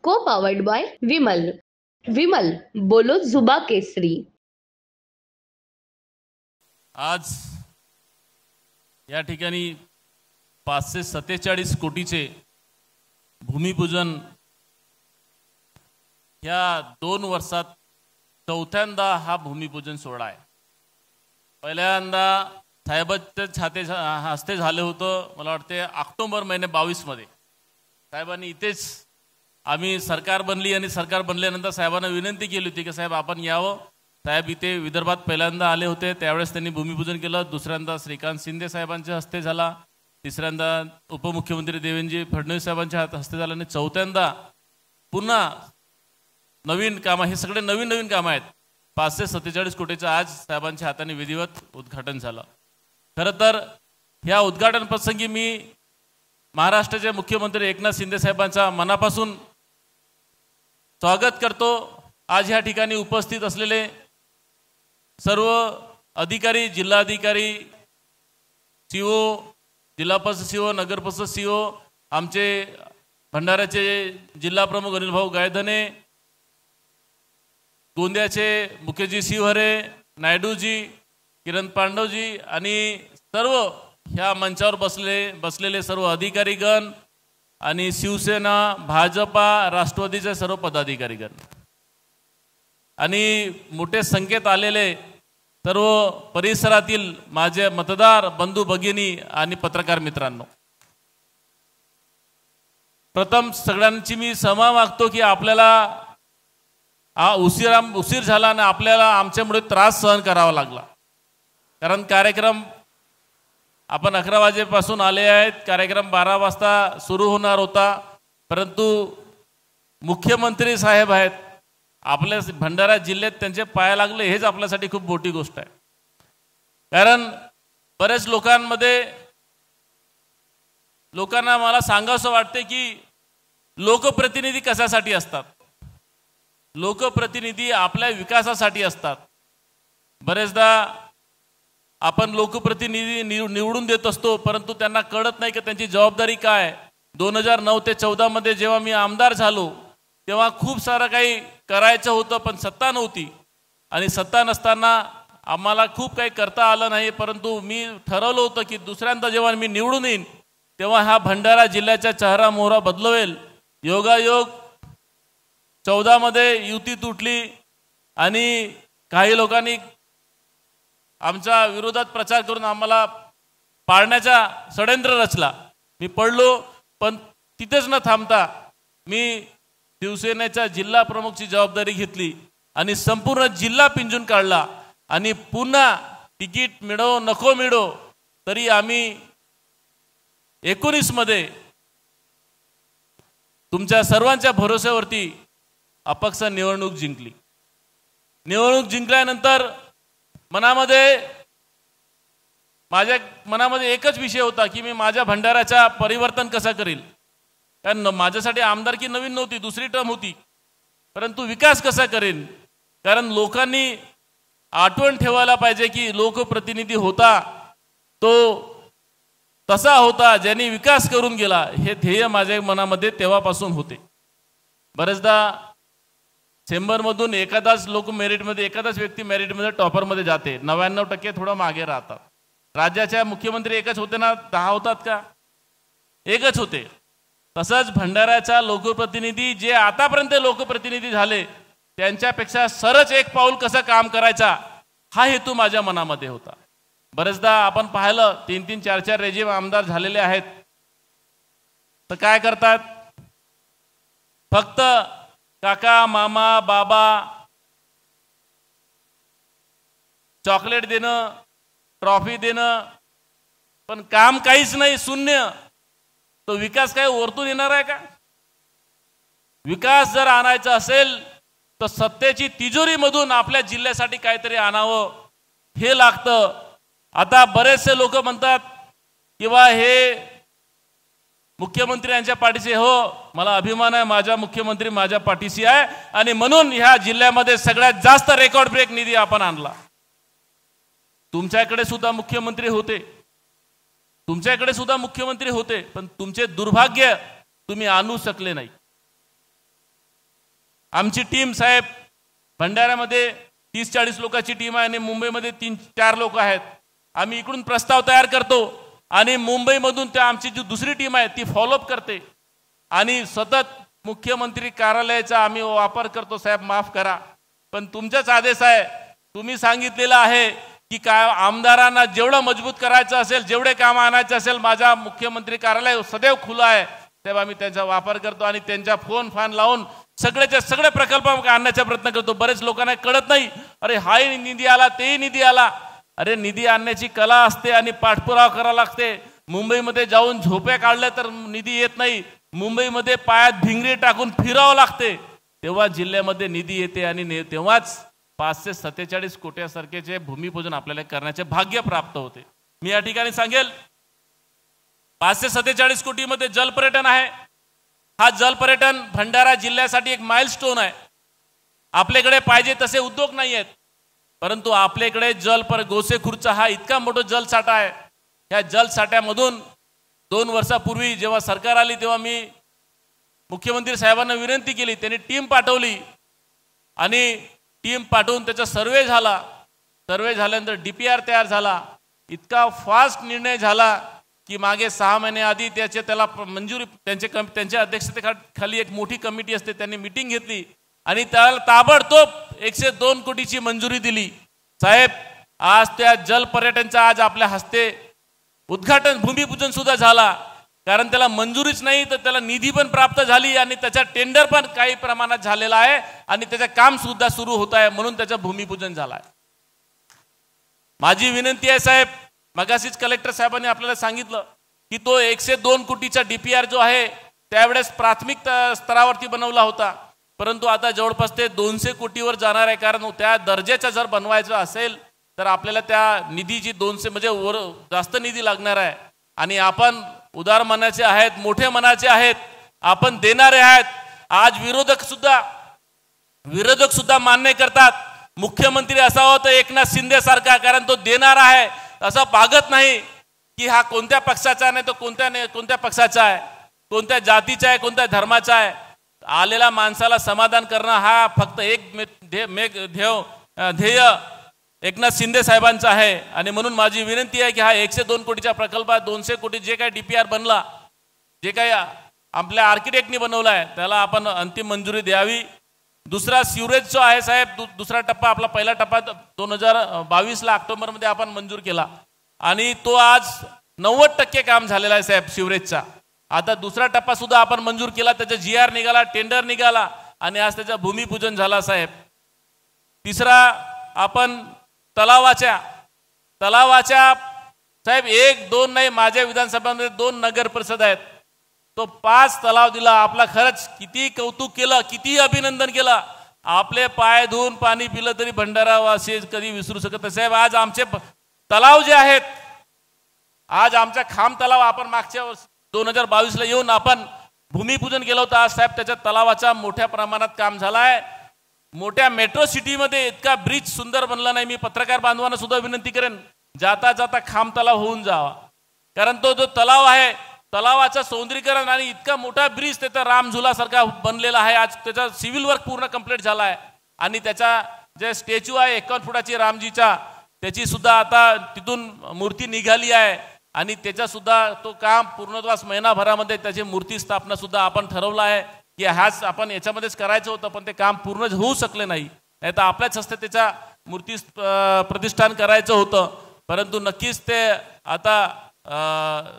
को powered by Vimal. Vimal बोलो जुबा केसरी. आज या ठिकाणी 547 कोटीचे भूमिपूजन या 2 वर्षात चौथ्यांदा हा भूमिपूजन सोहळा आहे. पहिल्यांदा साहेबांच्या हस्ते झाले होतं, मला वाटते ऑक्टोबर महिने 22 मध्ये. साहेबांनी इथेच आम्ही सरकार बनली आणि सरकार बनल्यानंतर साहेबांना विनंती केली होती की साहेब आपण यावं. साहेब इथे विदर्भात पहिल्यांदा आले होते, त्यावेळेस त्यांनी भूमिपूजन केलं. दुसऱ्यांदा श्रीकांत शिंदे साहेबांच्या हस्ते झाला, तिसऱ्यांदा उपमुख्यमंत्री देवेंद्र फडणवीस साहेबांच्या हस्ते झाला आणि चौथ्यांदा पुन्हा नवीन कामं, हे सगळे नवीन नवीन कामं आहेत. 547 कोटीचं आज साहेबांच्या हाताने विधिवत उद्घाटन झालं. खरं तर ह्या उद्घाटन प्रसंगी मी महाराष्ट्राचे मुख्यमंत्री एकनाथ शिंदे साहेबांचा मनापासून स्वागत करतो. आज ह्या ठिकाणी उपस्थित असलेले सर्व अधिकारी, जिल्हाधिकारी, सीओ, जिल्हा परिषद सीओ, नगर परिषद सीओ, आमचे भंडाऱ्याचे जिल्हा प्रमुख अनिल भाऊ गायधने, गोंदियाचे मुकेशजी शिवहरे, नायडूजी, किरण पांडवजी आणि सर्व ह्या मंचावर बसलेले सर्व अधिकारीगण आणि शिवसेना, भाजपा, राष्ट्रवादीचे सर्व पदाधिकारीगण आणि मोठे संख्येत आलेले सर्व परिसरातील माझे मतदार बंधू भगिनी आणि पत्रकार मित्रांनो, प्रथम सगळ्यांची मी क्षमा मागतो की आपल्याला उशीर झाला आणि आपल्याला आमच्यामुळे त्रास सहन करावा लागला. कारण कार्यक्रम आपण 11 वाजेपासून आले आहेत, कार्यक्रम 12 वाजता सुरू होणार होता, परंतु मुख्यमंत्री साहेब आहेत आपल्या भंडारा जिल्ह्यात, त्यांचे पाय लागले हेच आपल्यासाठी खूप मोठी गोष्ट आहे. कारण बरेच लोकांना मला सांगावंसं वाटते की लोकप्रतिनिधी कशासाठी असतात. लोकप्रतिनिधी आपल्या विकासासाठी असतात. बरेचदा आपण लोकप्रतिनिधी निवडून देत असतो, परंतु त्यांना कळत नाही की त्यांची जबाबदारी काय. 2009 ते 14 मध्ये जेव्हा मी आमदार झालो तेव्हा खूप सारं काही करायचं होतं, पण सत्ता नव्हती आणि सत्ता नसताना आम्हाला खूप काही करता आलं नाही. परंतु मी ठरवलं होतं की दुसऱ्यांदा जेव्हा मी निवडून येईन तेव्हा हा भंडारा जिल्ह्याचा चेहरा मोहरा बदलवेल. योगायोग 14 मध्ये युती तुटली आणि काही लोकांनी आमच्या विरोधात प्रचार करून आम्हाला पाडण्याचा षड्यंत्र रचला. मी पडलो, पण तिथेच न थांबता मी शिवसेनेच्या जिल्हा प्रमुखची जबाबदारी घेतली आणि संपूर्ण जिल्हा पिंजून काढला आणि पुन्हा तिकीट मिळो नको मिळो तरी आम्ही 19 मध्ये तुमच्या सर्वांच्या भरोश्यावरती अपक्ष निवडणूक जिंकली. निवडणूक जिंकल्यानंतर माझ्या मनामध्ये एकच विषय होता की मी माझ्या भंडाऱ्याचा परिवर्तन कसं करेल. कारण माझ्यासाठी आमदारकी नवीन नव्हती, दुसरी टर्म होती, परंतु विकास कसा करेन. कारण लोकांनी आठवण ठेवायला पाहिजे की लोकप्रतिनिधी होता तो तसा होता ज्यांनी विकास करून गेला. हे ध्येय माझ्या मनामध्ये तेव्हापासून होते. बरेचदा चेंबरमधून एखादाच व्यक्ती मेरिटमध्ये टॉपरमध्ये जाते, 99% थोडं मागे राहतात. राज्याच्या मुख्यमंत्री एकच होते ना, 10 होतात का? एकच होते. तसंच भंडाऱ्याचा लोकप्रतिनिधी जे आतापर्यंत लोकप्रतिनिधी झाले त्यांच्यापेक्षा सरच एक पाऊल कसं काम करायचा हा हेतू माझ्या मनामध्ये होता. बरेचदा आपण पाहिलं 3-3, 4-4 रेजिम आमदार झालेले आहेत, तर काय करतात, फक्त काका, मामा, बाबा, चॉकलेट देणं, ट्रॉफी देणं, पण काम काहीच नाही, शून्य. तो विकास काय वरतून येणार आहे का? विकास जर आणायचा असेल तर सत्तेची तिजोरीमधून आपल्या जिल्ह्यासाठी काहीतरी आणावं हे लागतं. आता बरेचसे लोक म्हणतात किंवा हे मुख्यमंत्री यांच्या पाठीशी, हो मला अभिमान आहे, माझा मुख्यमंत्री माझ्या पाठीशी आहे आणि म्हणून ह्या जिल्ह्यामध्ये सगळ्यात जास्त रेकॉर्ड ब्रेक निधी आपण आणला. तुमच्याकडे सुद्धा मुख्यमंत्री होते, पण तुमचे दुर्भाग्य तुम्ही आणू शकले नाही. आमची टीम साहेब भंडाऱ्यामध्ये 30-40 लोकांची टीम आहे आणि मुंबईमध्ये 3-4 लोक आहेत. आम्ही इकडून प्रस्ताव तयार करतो आणि मुंबईमधून त्या आमची जी दुसरी टीम आहे ती फॉलोअप करते आणि सतत मुख्यमंत्री कार्यालयाचा आम्ही वापर करतो. साहेब माफ करा, पण तुमचाच आदेश आहे. तुम्ही सांगितलेलं आहे की काय आमदारांना जेवढं मजबूत करायचं असेल, जेवढे काम आणायचं असेल, माझा मुख्यमंत्री कार्यालय सदैव खुलं आहे. साहेब आम्ही त्यांचा वापर करतो आणि त्यांच्या फोन लावून सगळ्याच्या सगळे प्रकल्प आणण्याचा प्रयत्न करतो. बरेच लोकांना कळत नाही, अरे हाही निधी आला, तेही निधी आला. अरे निधी आणण्याची कला असते आणि पाठपुरावा करावा लागते. मुंबईमध्ये जाऊन झोपे काढले तर निधी येत नाही. मुंबईमध्ये पायात भिंगरी टाकून फिरावं लागते, तेव्हा जिल्ह्यामध्ये निधी येते आणि तेव्हाच 547 कोट्यासारखेचे भूमिपूजन आपल्याला करण्याचे भाग्य प्राप्त होते. मी या ठिकाणी सांगेल 547 कोटीमध्ये जलपर्यटन आहे. हा जलपर्यटन भंडारा जिल्ह्यासाठी एक माइलस्टोन आहे. आपल्याकडे पाहिजे तसे उद्योग नाही आहेत, परंतु आपल्याकडे गोसेखुर्दचा हा इतका मोठा जलसाठा आहे. या जलसाठ्यामधून 2 वर्षापूर्वी जेव्हा सरकार आली तेव्हा मी मुख्यमंत्री साहेबांना विनंती केली. त्यांनी टीम पाठवली आणि टीम पाठवून त्याचा सर्वे झाला. सर्वे झाल्यानंतर DPR तयार झाला. इतका फास्ट निर्णय झाला की मागे 6 महिन्याआधी त्याला मंजुरी त्यांच्या अध्यक्षतेखाली एक मोठी कमिटी असते, त्यांनी मीटिंग घेतली आणि त्याला ताबडतोब 102 कोटीची मंजुरी दिली. साहेब आज त्या जलपर्यटनचा आज आपल्या हस्ते उद्घाटन भूमिपूजन सुद्धा झाला. कारण त्याला मंजुरीच नाही तर त्याला निधी पण प्राप्त झाली आणि त्याचा टेंडर पण काही प्रमाणात झालेला आहे आणि त्याचं काम सुद्धा सुरू होत आहे, म्हणून त्याचं भूमिपूजन झालं आहे. माझी विनंती आहे साहेब, मगाशीच कलेक्टर साहेबांनी आपल्याला सांगितलं की तो 102 कोटीचा DPR जो आहे त्यावेळेस प्राथमिक स्तरावरती बनवला होता, परंतु आता जवळपास ते 200 कोटीवर जाणार आहे. कारण त्या दर्जाचा जर बनवायचं असेल तर आपल्याला त्या निधीची 200 म्हणजे जास्त निधी लागणार आहे. आणि आपण उदार मनाचे आहेत, मोठे मनाचे आहेत, आपण देणारे आहेत. आज विरोधक सुद्धा मान्य करतात मुख्यमंत्री असावा तर एकनाथ शिंदे सारखा, कारण तो देणार आहे. असं पागत नाही की हा कोणत्या पक्षाचा नाही तो कोणत्या पक्षाचा आहे, कोणत्या जातीचा आहे, कोणत्या धर्माचा आहे. आलेल्या माणसाला समाधान करणं हा फक्त एक ध्येय एकनाथ शिंदे साहेबांचा आहे. आणि म्हणून माझी विनंती आहे की हा 102 कोटीच्या प्रकल्पात 200 कोटी जे काही DPR बनला, जे काही आपल्या आर्किटेक्टनी बनवला आहे, त्याला आपण अंतिम मंजुरी द्यावी. दुसरा सिवरेज जो आहे साहेब, दुसरा टप्पा, आपला पहिला टप्पा 2022ला ऑक्टोबरमध्ये आपण मंजूर केला आणि तो आज 90% काम झालेला आहे साहेब सिवरेजचा. आता दुसरा टप्पा सुद्धा आपण मंजूर केला, त्याचा GR निघाला, टेंडर निघाला आणि आज त्याचं भूमिपूजन झाला साहेब. तिसरा आपण तलावाच्या साहेब 1-2 नाही, माझ्या विधानसभेमध्ये 2 नगर परिषद आहेत, तो 5 तलाव दिला. आपला खरंच किती कौतुक केलं, किती अभिनंदन केलं. आपले पाय धुवून पाणी पिलं तरी भंडारावासी कधी विसरू शकत नाही साहेब. आज आमचे तलाव जे आहेत, आज आमचा खाम तलाव आपण मागच्या 2022ला येऊन आपण भूमिपूजन केलं होतं. आज साहेब त्याच्या तलावाचा मोठ्या प्रमाणात काम झालं आहे. मोठ्या मेट्रो सिटीमध्ये इतका ब्रिज सुंदर बनला नाही. मी पत्रकार बांधवांना सुद्धा विनंती करेन, जाता जाता खाम तलाव होऊन जावा, कारण तो जो तलाव आहे तलावाचं सौंदर्यीकरण आणि इतका मोठा ब्रिज त्याचा रामझुलासारखा बनलेला आहे. आज त्याचा सिव्हिल वर्क पूर्ण कंप्लीट झाला आहे आणि त्याचा जे स्टॅच्यू आहे 51 फुटाची रामजीचा, त्याची सुद्धा आता तिथून मूर्ती निघाली आहे आणि त्याचा सुद्धा तो काम पूर्णत्वास महिनाभरामध्ये त्याची मूर्ती स्थापना सुद्धा आपण ठरवलं आहे की हाच आपण याच्यामध्येच करायचं होतं, पण ते काम पूर्ण होऊ शकले नाही. नाही तर आपल्याच हस्ते त्याचा मूर्ती प्रतिष्ठान करायचं होतं. परंतु नक्कीच ते आता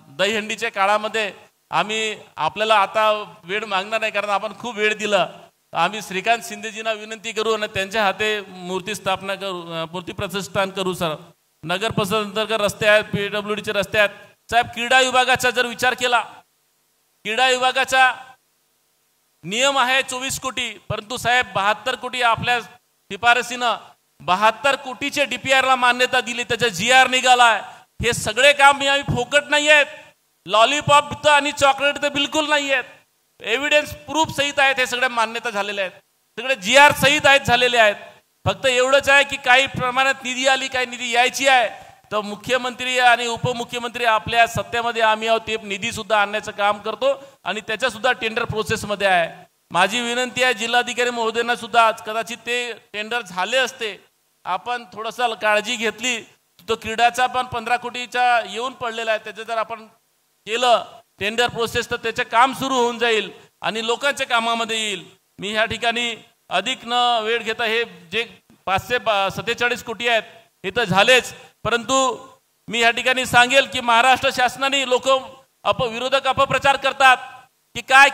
दहीहंडीच्या काळामध्ये आम्ही आपल्याला आता वेळ मागणार नाही, कारण आपण खूप वेळ दिला. आम्ही श्रीकांत शिंदेजींना विनंती करू आणि त्यांच्या हाते मूर्ती स्थापना करू, मूर्ती प्रतिष्ठान करू. सर नगर परिषद अंतर्गत रस्ते आहेत, PWDचे रस्ते आहेत साहेब. क्रीडा विभागाचा जर विचार केला, क्रीडा विभागाचा नियम आहे 24 कोटी, परंतु साहेब 72 कोटी आपल्या शिफारसीनं 72 कोटीचे DPRला मान्यता दिली, त्याचा GR निघाला. हे सगळे काम आम्ही फोकट नाही आहेत, लॉलीपॉप आणि चॉकलेट तर बिलकुल नाही आहेत, एव्हिडन्स प्रूफ सहित आहेत. हे सगळे मान्यता झालेले आहेत, सगळे GR सहित आहेत झालेले आहेत. फक्त एवढंच आहे की काही प्रमाणात निधी आली, काही निधी यायची आहे, तर मुख्यमंत्री आणि उपमुख्यमंत्री आपल्या सत्तेमध्ये आम्ही आहोत ते निधी सुद्धा आणण्याचं काम करतो आणि त्याच्या सुद्धा टेंडर प्रोसेसमध्ये आहे. माझी विनंती आहे जिल्हाधिकारी महोदयांना सुद्धा, कदाचित ते टेंडर झाले असते, आपण थोडंसं काळजी घेतली, तो क्रीडाचा पण 15 कोटीचा येऊन पडलेला आहे, त्याचं जर आपण केलं टेंडर प्रोसेस तर त्याचे काम सुरू होऊन जाईल आणि लोकांच्या कामामध्ये येईल. मी ह्या ठिकाणी अधिक न वेळ घेता, हे जे 547 कोटी आहेत हे तर झालेच, परंतु मी ह्या ठिकाणी सांगेल की महाराष्ट्र शासनाने लोक विरोधक अपप्रचार करतात की काय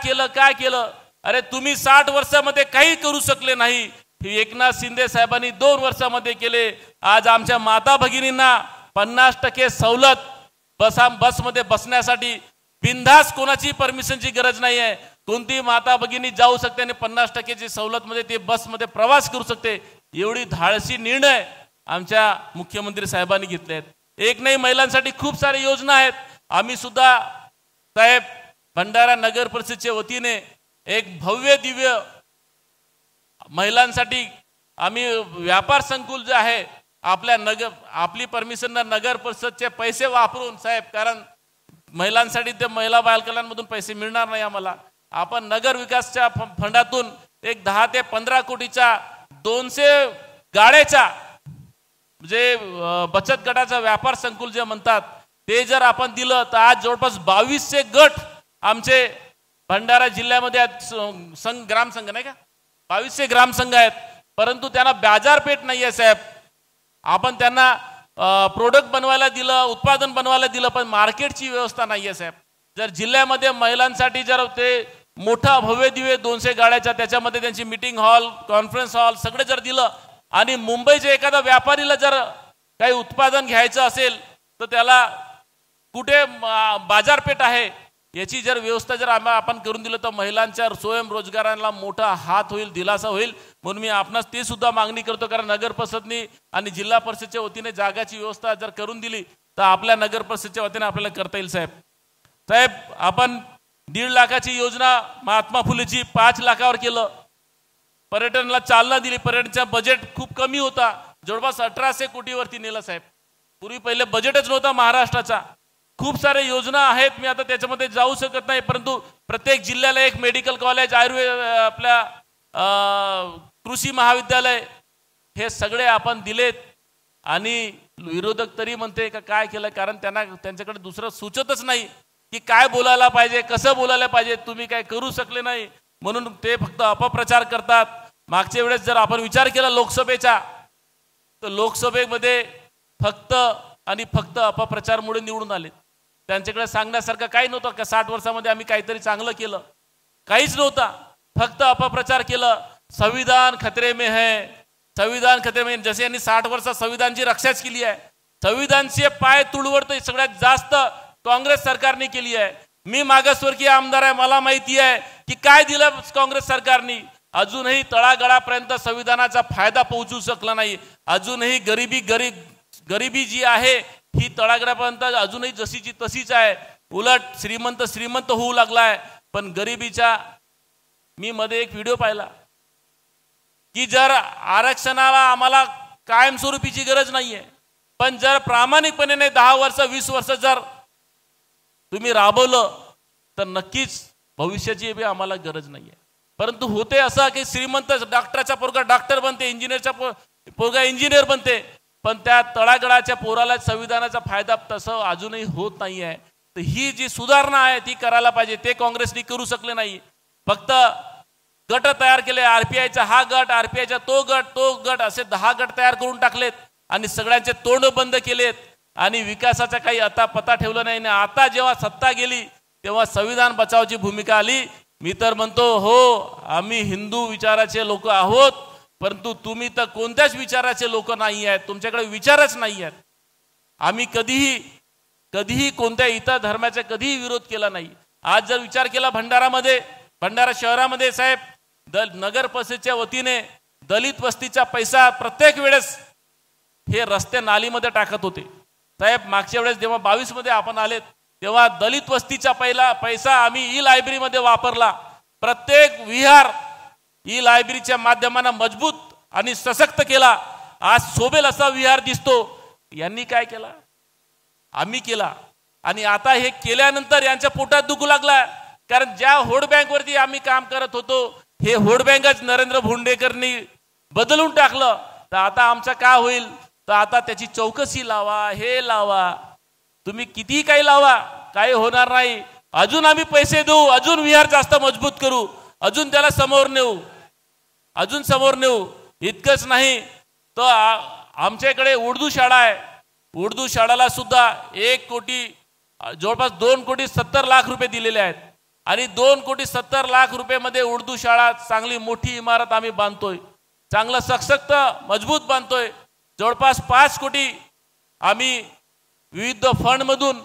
केलं. अरे तुम्ही 60 वर्षामध्ये काही करू शकले नाही, एकनाथ शिंदे साहेबांनी 2 वर्षामध्ये केले. आज आमच्या माता भगिनींना 50% सवलत बसमध्ये बसण्यासाठी, बिनधास्त कोणाची परमिशनची गरज नाही आहे. कोणती माता भगिनी जाऊ शकते आणि 50%ची सवलतमध्ये ते बसमध्ये प्रवास करू शकते. एवढी धाडसी निर्णय आमच्या मुख्यमंत्री साहेबांनी घेतले आहेत. एक नाही, महिलांसाठी खूप सारी योजना आहेत. आम्ही सुद्धा साहेब भंडारा नगर परिषदेच्या वतीने एक भव्य दिव्य महिलांसाठी आम्ही व्यापार संकुल जे आहे आपली परमिशन नगर परिषदचे पैसे वापरून साहेब, कारण महिलांसाठी ते महिला बाल कल्याणमधून पैसे मिळणार नाही आम्हाला, आपण नगर विकासच्या फंडातून एक 10 ते 15 कोटीचा 200 गाड्याचा जे बचत गटाचा व्यापार संकुल जे म्हणतात ते जर आपण दिलं तर आज जवळपास 2200 गट आमचे भंडारा जिल्ह्यामध्ये ग्रामसंघ नाही का, 2200 ग्रामसंघ आहेत, परंतु त्यांना बाजारपेठ नाही आहे साहेब. आपण त्यांना प्रोडक्ट बनवायला दिलं, उत्पादन बनवायला दिलं, पण मार्केटची व्यवस्था नाही आहे साहेब. जर जिल्ह्यामध्ये महिलांसाठी जर ते मोठा भव्य दिव्य 200 गाड्याचा, त्याच्यामध्ये त्यांची मीटिंग हॉल, कॉन्फरन्स हॉल सगळे जर दिलं आणि मुंबईच्या एखाद्या व्यापारीला जर काही उत्पादन घ्यायचं असेल तर त्याला कुठे बाजारपेठ आहे याची जर व्यवस्था जर आपण करून दिलं तर महिलांच्या स्वयंरोजगाराला मोठा हात होईल, दिलासा होईल. म्हणून मी आपणास ते सुद्धा मागणी करतो, कारण नगर परिषदनी आणि जिल्हा परिषदेच्या वतीने जागाची व्यवस्था जर करून दिली तर आपल्या नगर परिषदेच्या वतीने आपल्याला करता येईल साहेब. आपण 1.5 लाखाची योजना महात्मा फुलेची 5 लाखावर केलं, पर्यटनाला चालना दिली. पर्यटनाचा बजेट खूप कमी होता, जवळपास 1800 कोटीवरती नेलं साहेब. पूर्वी पहिले बजेटच नव्हता महाराष्ट्राचा. खूप सारे योजना आहेत, मी आता त्याच्यामध्ये जाऊ शकत नाही, परंतु प्रत्येक जिल्ह्याला एक मेडिकल कॉलेज, आयुर्वेद, आपल्या कृषी महाविद्यालय, हे सगळे आपण दिलेत. आणि विरोधक तरी म्हणते का काय केलं, कारण त्यांच्याकडे दुसरं सुचतच नाही की काय बोलायला पाहिजे, कसं बोलायला पाहिजे. तुम्ही काय करू शकले नाही म्हणून ते फक्त अपप्रचार करतात. मागच्या वेळेस जर आपण विचार केला लोकसभेचा, तर लोकसभेमध्ये फक्त आणि फक्त अपप्रचारमुळे निवडून आले. त्यांच्याकडे सांगण्यासारखं काही नव्हतं का 60 वर्षामध्ये आम्ही काहीतरी चांगलं केलं, काहीच नव्हता, फक्त अपप्रचार केलं. संविधान खतरे में है, संविधान खतरे में, जसे यांनी 60 वर्षात संविधानची रक्षाच केली आहे. संविधानचे पाय तुडवड तर सगळ्यात जास्त काँग्रेस सरकारने केली आहे. मी मागासवर्गीय आमदार आहे, मला माहिती आहे की काय दिलं काँग्रेस सरकारने. अजूनही तळागाळापर्यंत संविधानाचा फायदा पोहोचू शकला नाही. अजूनही गरिबी जी आहे ही तळागाळापर्यंत अजूनही जशीची तशीच आहे. उलट श्रीमंत होऊ लागलाय. पण गरिबीच्या, मी मध्ये एक व्हिडिओ पाहिला की जर आरक्षणाला आम्हाला कायमस्वरूपीची गरज नाहीये, पण जर प्रामाणिकपणे 10 वर्ष 20 वर्ष जर तुम्ही राबवलं तर नक्कीच भविष्याची बी आम्हाला गरज नाहीये. परंतु होते असं की श्रीमंत डॉक्टरचा पोरगा डॉक्टर बनते, इंजिनियरचा पोरगा इंजिनियर बनते, पण त्या तळागाळाच्या पोराला संविधानाचा फायदा तसं अजूनही होत नाही आहे. तर ही जी सुधारणा आहे ती करायला पाहिजे. ते काँग्रेसने करू शकले नाही. फक्त गट तयार केले, आरपीआयचा हा गट, आरपीआयचा तो गट असे 10 गट तयार करून टाकलेत आणि सगळ्यांचे तोंड बंद केलेत आणि विकासाचा काही आता पता ठेवला नाही. आता जेव्हा सत्ता गेली तेव्हा संविधान बचावाची भूमिका आली. मी तर म्हणतो हो, आम्ही हिंदू विचाराचे लोक आहोत, परंतु तुम्ही तर कोणत्याच विचाराचे लोक नाही आहेत, तुमच्याकडे विचारच नाही आहेत. आम्ही कधीही कोणत्या इतर धर्माचा कधीही विरोध केला नाही. आज जर विचार केला भंडारा शहरामध्ये साहेब, नगर परिषदेच्या वतीने दलित वस्तीचा पैसा प्रत्येक वेळेस हे रस्ते नालीमध्ये टाकत होते साहेब. मागच्या वेळेस जेव्हा 22 मध्ये आपण आलेत तेव्हा दलित वस्तीचा पैसा आम्ही ई लायब्ररीमध्ये वापरला. प्रत्येक विहार ई लायब्ररीच्या माध्यमाने मजबूत आणि सशक्त केला. आज शोभेल असा विहार दिसतो. यांनी काय केला? आम्ही केला. आणि आता हे केल्यानंतर यांच्या पोटात दुखू लागला, कारण ज्या वोट बँकवरती आम्ही काम करत होतो हे व्होट बँकच नरेंद्र भोंडेकरनी बदलून टाकलं तर आता आमचं काय होईल? तर आता त्याची चौकशी लावा, हे लावा, तुम्ही किती काही लावा, काही होणार नाही. अजून आम्ही पैसे देऊ, अजून विहार जास्त मजबूत करू, अजून त्याला समोर नेऊ, अजून समोर नेऊ. इतकंच नाही तर आमच्याकडे उर्दू शाळा आहे. उर्दू शाळेला सुद्धा 1 कोटी जवळपास 2,70,00,000 रुपये दिलेले आहेत आणि 2,70,00,000 रुपये उर्दू शाळा चांगली मोठी इमारत आम्ही बांधतोय, चांगलं सशक्त मजबूत बांधतोय. जवळपास 5 कोटी आम्ही विविध फंडमधून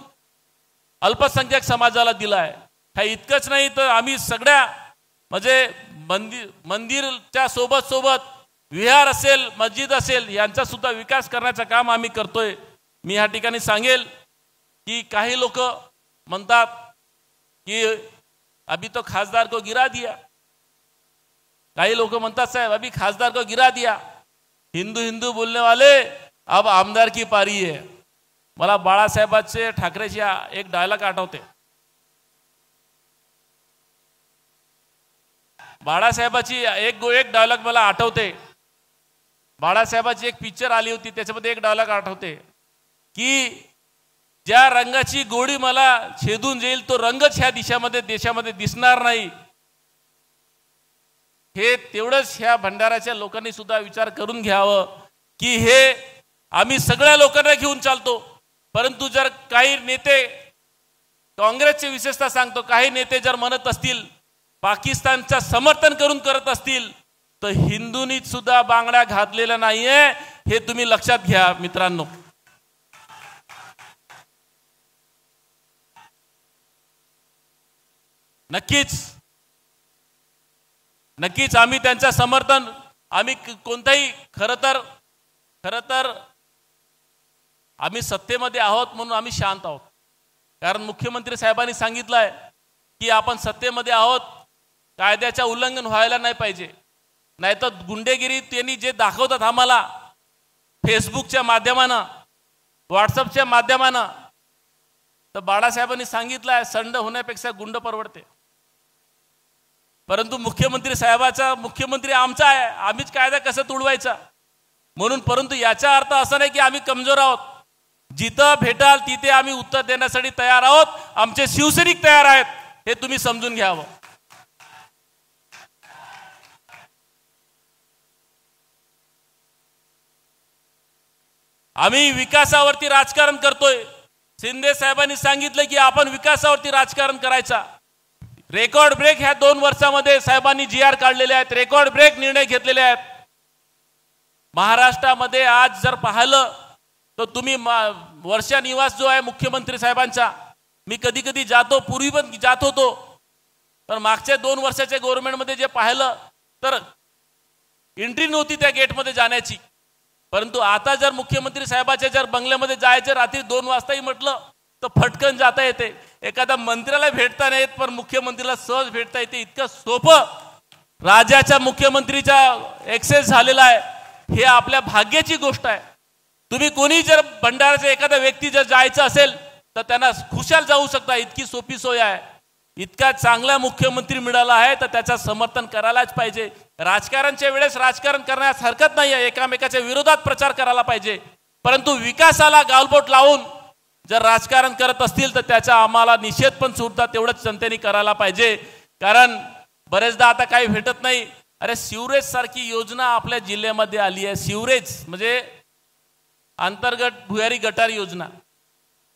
अल्पसंख्याक समाजाला दिला आहे. हा इतकंच नाही तर आम्ही सगळ्या म्हणजे मंदिरच्या सोबत विहार असेल, मस्जिद असेल, यांचा सुद्धा विकास करण्याचं काम आम्ही करतोय. मी ह्या ठिकाणी सांगेल की काही लोक म्हणतात की अभी तो खासदार को गिरा दिया, काही लोक म्हणतात साहेब अभी खासदार को गिरा दिया. हिंदू हिंदू बोलने वाले अब आमदार की पारी है. मला बाळासाहेबांचे ठाकरेची एक डायलॉग आठवते. बाळासाहेबाची एक डायलॉग मला आठवते. बाळासाहेबाची एक पिक्चर आली होती, त्याच्यामध्ये एक डायलॉग आठवते की ज्या रंगाची गोळी मला छेदून जाईल तो रंगच ह्या देशामध्ये दिसणार नाही. हे तेवढंच ह्या भंडाराच्या लोकांनी सुद्धा विचार करून घ्यावं की हे आम्ही सगळ्या लोकांना घेऊन चालतो, परंतु जर काही नेते, काँग्रेसचे विशेषतः सांगतो, काही नेते जर म्हणत असतील पाकिस्तानचं समर्थन करून करत असतील तर हिंदूंनी सुद्धा बांगड्या घातलेल्या नाहीये, हे तुम्ही लक्षात घ्या मित्रांनो. नक्कीच आम्ही त्यांचं समर्थन, आम्ही कोणताही खरं तर आम्ही सत्तेमध्ये आहोत म्हणून आम्ही शांत आहोत. कारण मुख्यमंत्री साहेबांनी सांगितलंय की आपण सत्तेमध्ये आहोत, कायद्याचं उल्लंघन व्हायला नाही पाहिजे. नाहीतर गुंडेगिरी त्यांनी जे दाखवतात आम्हाला फेसबुकच्या माध्यमानं, व्हॉट्सअपच्या माध्यमानं, तर बाळासाहेबांनी सांगितलंय संड होण्यापेक्षा गुंड परवडते. परंतु मुख्यमंत्री आमचा आहे, आम्हीच कायदा कसं तुडवायचा म्हणून. परंतु याचा अर्थ असा नाही की आम्ही कमजोर आहोत. जिथं भेटाल तिथे आम्ही उत्तर देण्यासाठी तयार आहोत. आमचे शिवसैनिक तयार आहेत, हे तुम्ही समजून घ्यावं. आम्ही विकासावरती राजकारण करतोय. शिंदे साहेबांनी सांगितलं की आपण विकासावरती राजकारण करायचा. रेकॉर्ड ब्रेक ह्या 2 वर्षामध्ये साहेबांनी GR काढलेले आहेत, रेकॉर्ड ब्रेक निर्णय घेतलेले आहेत. महाराष्ट्रामध्ये आज जर पाहिलं तर तुम्ही वर्षा निवास जो आहे मुख्यमंत्री साहेबांचा, मी कधी कधी जातो, पूर्वी पण जात होतो, पण मागच्या 2 वर्षाच्या गव्हर्नमेंटमध्ये जे पाहिलं तर एंट्री नव्हती त्या गेटमध्ये जाण्याची. परंतु आता जर मुख्यमंत्री साहेबाच्या जर बंगल्यामध्ये जायचं रात्री 2 वाजताही म्हटलं तर फटकन जाता येते. एखाद्या मंत्र्याला भेटता नाही येत पण मुख्यमंत्रीला सहज भेटता येते. इतकं सोपं राज्याच्या मुख्यमंत्रीचा ऍक्सेस झालेला आहे. हे आपल्या भाग्याची गोष्ट आहे. तुम्ही कोणी जर भंडाराचा एखादा व्यक्ती जर जायचं असेल तर त्यांना खुशाल जाऊ शकता, इतकी सोपी सोय आहे. इतका चांगला मुख्यमंत्री मिळाला आहे तर त्याचं समर्थन करायलाच पाहिजे. राजकारणच्या वेळेस राजकारण करण्यास हरकत नाही आहे, एकामेकाच्या विरोधात प्रचार करायला पाहिजे. परंतु विकासाला गालबोट लावून जर राजकारण करत असतील तर त्याचा आम्हाला निषेध पण सुद्धा तेवढंच जनतेने करायला पाहिजे. कारण बरेचदा आता काही भेटत नाही. अरे सिवरेज सारखी योजना आपल्या जिल्ह्यामध्ये आली आहे. सिवरेज म्हणजे अंतर्गत भुयारी गटार योजना.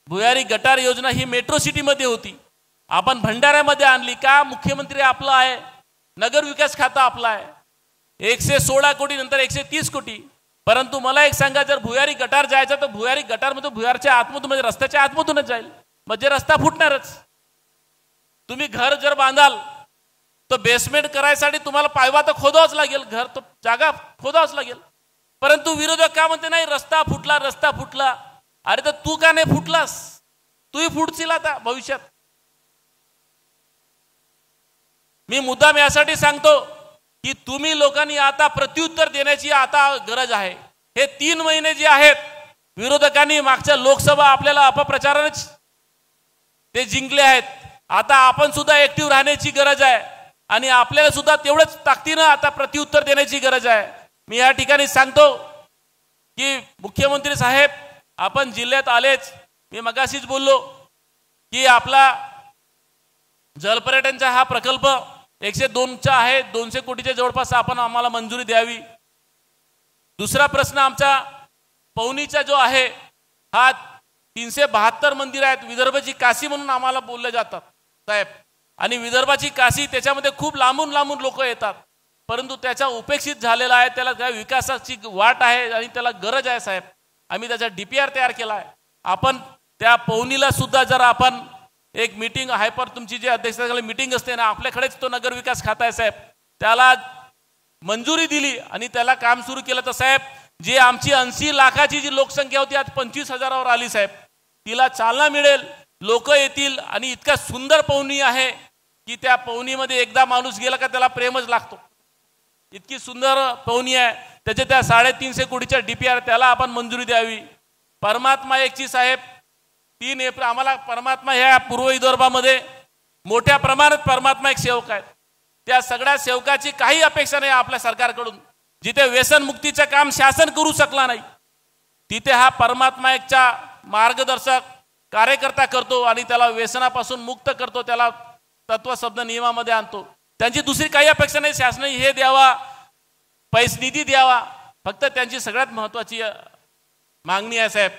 भुयारी गटार योजना ही मेट्रो सिटीमध्ये होती, आपण भंडाऱ्यामध्ये आणली. का? मुख्यमंत्री आपला आहे, नगर विकास खाता आपला आहे. 116 कोटी नंतर 130 कोटी. परंतु मला एक सांगा, जर भुयारी गटार जायचा तर भुयारी गटारमध्ये भुयारच्या आतमधून म्हणजे रस्त्याच्या आतमधूनच जाईल, म्हणजे रस्ता फुटणारच. तुम्ही घर जर बांधाल तर बेसमेंट करायसाठी तुम्हाला पायवा तर खोदावंच लागेल, घर तर जागा खोदावंच लागेल. परंतु विरोधक का म्हणते नाही रस्ता फुटला. अरे तर तू का नाही फुटलास? तूही फुटशील आता भविष्यात. मी मुद्दाम यासाठी सांगतो की तुम्ही लोकांनी आता प्रत्युत्तर देण्याची आता गरज आहे. हे 3 महिने जे आहेत विरोधकांनी मागच्या लोकसभा आपल्याला अपप्रचारानेच ते जिंकले आहेत. आता आपण सुद्धा ऍक्टिव्ह राहण्याची गरज आहे. आणि आपल्याला सुद्धा तेवढंच ताकदीनं आता प्रत्युत्तर देण्याची गरज आहे. मी या ठिकाणी सांगतो की मुख्यमंत्री साहेब, आपण जिल्ह्यात आलेच. मी मगाशीच बोललो की आपला जलपर्यटनचा हा प्रकल्प 102चा आहे, 200 कोटीच्या जवळपास आपण आम्हाला मंजुरी द्यावी. दुसरा प्रश्न आमचा पवनीचा जो आहे, हा 372 मंदिर आहेत, विदर्भाची काशी म्हणून आम्हाला बोलले जातात साहेब. आणि विदर्भाची काशी, त्याच्यामध्ये खूप लांबून लांबून लोक येतात, परंतु त्याचा उपेक्षित झालेला आहे. त्याला त्या विकासाची वाट आहे आणि त्याला गरज आहे साहेब. आम्ही त्याचा DPR तयार केला आहे. आपण त्या पवनीला सुद्धा जर आपण एक मीटिंग हायपर, तुमची जी अध्यक्षतेखाली मीटिंग असते ना, आपल्याकडेच तो नगर विकास खाता आहे साहेब, त्याला मंजुरी दिली आणि त्याला काम सुरू केलं तर साहेब, जी आमची 80 लाखाची जी लोकसंख्या होती आज 25,000वर आली साहेब. तिला चालना मिळेल, लोक येतील आणि इतका सुंदर पवनी आहे की त्या पवनीमध्ये एकदा माणूस गेला का त्याला प्रेमच लागतो. इतकी सुंदर पवनी आहे. त्याच्या त्या 350 कोटीच्या DPR त्याला आपण मंजुरी द्यावी. परमात्मा एकची साहेब, 3 एप्रिल आम्हाला परमात्मा ह्या पूर्व विदर्भामध्ये मोठ्या प्रमाणात परमात्मा एक सेवक आहेत. त्या सगळ्या सेवकाची काही अपेक्षा नाही आपल्या सरकारकडून. जिथे व्यसनमुक्तीचं काम शासन करू शकला नाही, तिथे हा परमात्मा एकचा मार्गदर्शक कार्यकर्ता करतो आणि त्याला व्यसनापासून मुक्त करतो, त्याला तत्वशब्द नियमामध्ये आणतो. त्यांची दुसरी काही अपेक्षा नाही. शासनाने हे द्यावा, निधी द्यावा, फक्त त्यांची सगळ्यात महत्वाची मागणी आहे साहेब,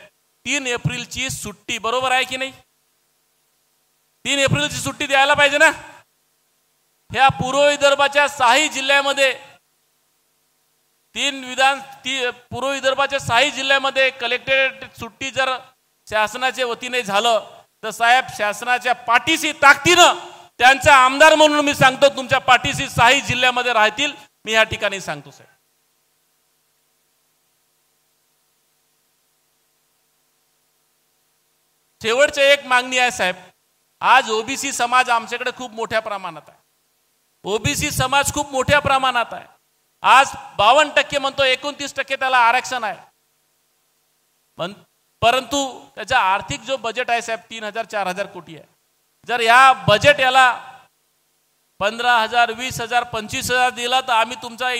3 एप्रिलची सुट्टी. बरोबर आहे की नाही? 3 एप्रिलची सुट्टी द्यायला पाहिजे ना. ह्या पूर्व विदर्भाच्या 6 जिल्ह्यामध्ये पूर्व विदर्भाच्या 6 जिल्ह्यामध्ये कलेक्टेड सुट्टी जर शासनाच्या वतीने झालं तर साहेब, शासनाच्या पाठीशी ताकदीनं त्यांचा आमदार म्हणून मी सांगतो, तुमच्या पाठीशी 6 जिल्ह्यामध्ये राहतील. मी या ठिकाणी सांगतो साहेब. शेवटची एक मागणी आहे साहेब. आज ओबीसी समाज आमच्याकडे खूप मोठ्या प्रमाणात आहे. ओबीसी समाज खूप मोठ्या प्रमाणात आहे. आज 52% म्हणतो, 29% त्याला आरक्षण आहे. परंतु त्याचा आर्थिक जो बजेट आहे साहेब 3,000-4,000 कोटी आहे. जर या बजेट याला 15,000, 20,000, 25,000 दिला तर आम्ही तुमचा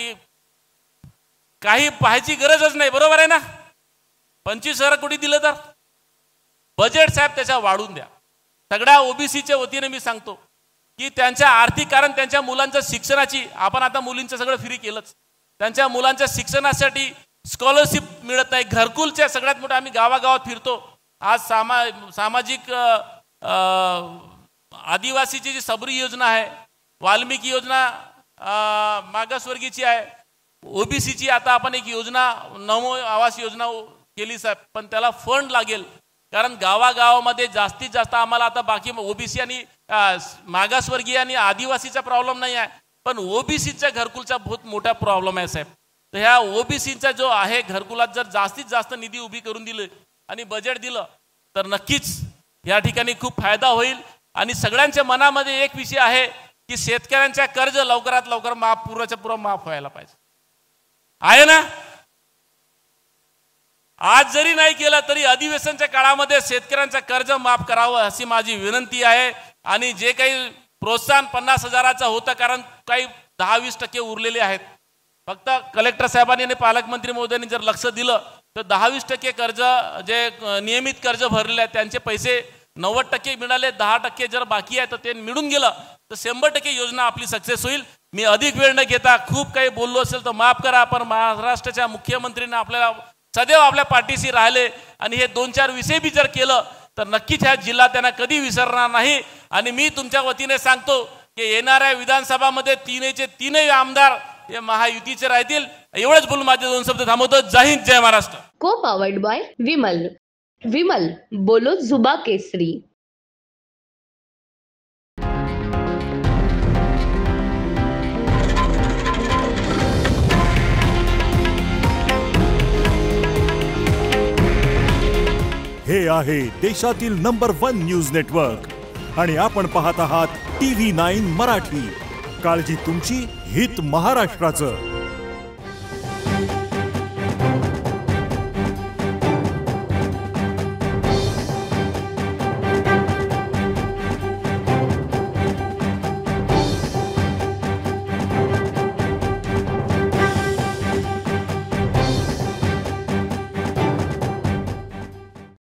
काही पाहायची गरजच नाही. बरोबर आहे ना? 25,000 कोटी दिलं तर बजेट साहेब त्याच्या वाढून द्या. सगळ्या ओबीसीच्या वतीने मी सांगतो की त्यांच्या आर्थिक, कारण त्यांच्या मुलांच्या शिक्षणाची, आपण आता मुलींचं सगळं फ्री केलंच, त्यांच्या मुलांच्या शिक्षणासाठी स्कॉलरशिप मिळत नाही. घरकुलच्या सगळ्यात मोठं, आम्ही गावागावात फिरतो. आज सामाजिक आदिवासीची जी सबरी योजना आहे, वाल्मिकी योजना मागासवर्गीची आहे, ओबीसीची आता आपण एक योजना नमो आवास योजना केली साहेब, पण त्याला फंड लागेल. कारण गावागावामध्ये जास्तीत जास्त आम्हाला आता बाकी ओबीसी आणि मागासवर्गीय आणि आदिवासीचा प्रॉब्लेम नाही आहे, पण ओबीसीच्या घरकुलचा बहुत मोठा प्रॉब्लेम आहे साहेब. तर ह्या ओबीसीचा जो आहे घरकुलात जर जास्तीत जास्त निधी उभी करून दिले आणि बजेट दिलं तर नक्कीच या ठिकाणी खूप फायदा होईल. आणि सगळ्यांच्या मनामध्ये एक विषय आहे की शेतकऱ्यांच्या कर्ज लवकरात लवकर माफ, पुराच्या पुरा माफ व्हायला पाहिजे, आहे ना? आज जरी नाही केलं तरी अधिवेशनच्या काळामध्ये शेतकऱ्यांचं कर्ज माफ करावं अशी माझी विनंती आहे. आणि जे काही प्रोत्साहन 50,000चं होतं, कारण काही 10-20% उरलेले आहेत. फक्त कलेक्टर साहेबांनी आणि पालकमंत्री महोदयांनी जर लक्ष दिलं तर 10-20% कर्ज, जे नियमित कर्ज भरलेले आहेत त्यांचे पैसे 90% मिळाले, 10% जर बाकी आहे तर ते मिळून गेलं तर 100% योजना आपली सक्सेस होईल. मी अधिक वेळ न घेता खूप काही बोललो असेल तर माफ करा, पण महाराष्ट्राच्या मुख्यमंत्र्यांनी आपल्याला सदैव आपल्या पाठीशी राहिले आणि हे 2-4 विषय बी जर केलं तर नक्कीच ह्या जिल्हा त्यांना कधी विसरणार नाही. आणि मी तुमच्या वतीने सांगतो की येणाऱ्या विधानसभामध्ये 3चे 3 आमदार हे महायुतीचे राहतील. एवढंच बोलून माझे 2 शब्द थांबवतो. जय हिंद, जय महाराष्ट्र. को पावर्ड बाय विमल. विमल, बोलो जुबा केसरी. हे आहे देशातील नंबर 1 न्यूज नेटवर्क आणि आपण पाहत आहात TV9 मराठी. काळजी तुमची, हित महाराष्ट्राचं.